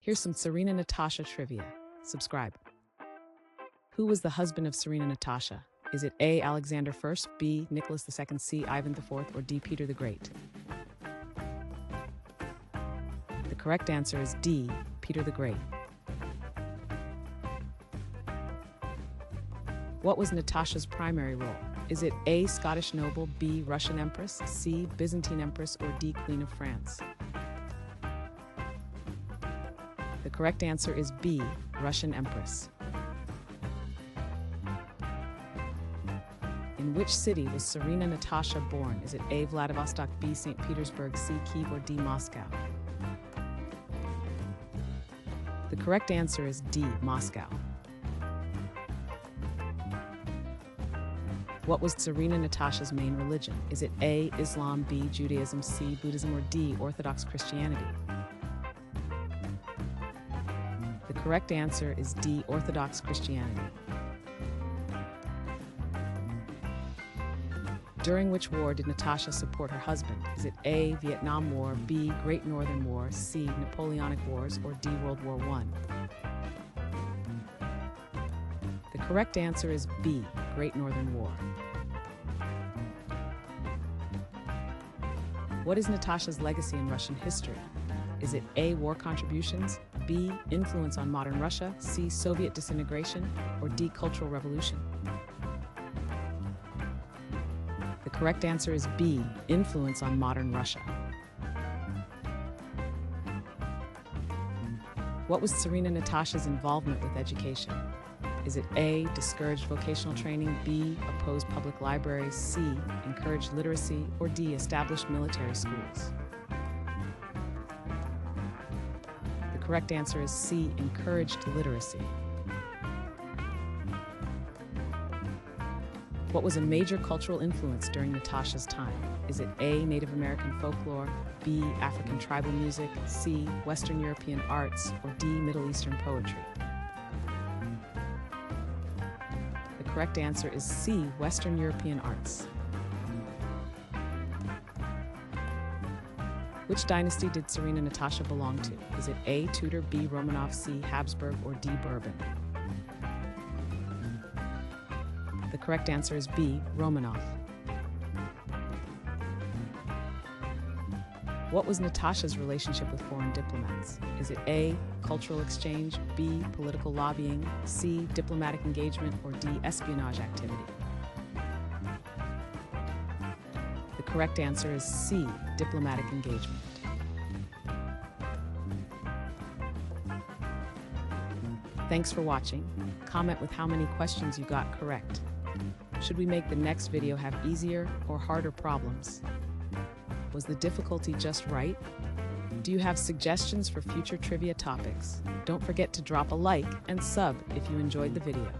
Here's some Tsarina Natasha trivia. Subscribe. Who was the husband of Tsarina Natasha? Is it A. Alexander I, B. Nicholas II, C. Ivan IV, or D. Peter the Great? The correct answer is D. Peter the Great. What was Natasha's primary role? Is it A. Scottish noble, B. Russian empress, C. Byzantine empress, or D. Queen of France? The correct answer is B. Russian empress. In which city was Tsarina Natasha born? Is it A. Vladivostok, B. St. Petersburg, C. Kyiv, or D. Moscow? The correct answer is D. Moscow. What was Tsarina Natasha's main religion? Is it A. Islam, B. Judaism, C. Buddhism, or D. Orthodox Christianity? The correct answer is D. Orthodox Christianity. During which war did Natasha support her husband? Is it A. Vietnam War, B. Great Northern War, C. Napoleonic Wars, or D. World War I? The correct answer is B. Great Northern War. What is Natasha's legacy in Russian history? Is it A. War contributions, B. Influence on modern Russia, C. Soviet disintegration, or D. Cultural revolution? The correct answer is B. Influence on modern Russia. What was Tsarina Natasha's involvement with education? Is it A. Discouraged vocational training, B. Opposed public libraries, C. Encouraged literacy, or D. Established military schools? The correct answer is C. Encouraged literacy. What was a major cultural influence during Natasha's time? Is it A. Native American folklore, B. African tribal music, C. Western European arts, or D. Middle Eastern poetry? The correct answer is C. Western European arts. Which dynasty did Tsarina Natasha belong to? Is it A. Tudor, B. Romanov, C. Habsburg, or D. Bourbon? The correct answer is B. Romanov. What was Natasha's relationship with foreign diplomats? Is it A. Cultural exchange, B. Political lobbying, C. Diplomatic engagement, or D. Espionage activity? The correct answer is C. Diplomatic engagement. Thanks for watching. Comment with how many questions you got correct. Should we make the next video have easier or harder problems? Was the difficulty just right? Do you have suggestions for future trivia topics? Don't forget to drop a like and sub if you enjoyed the video.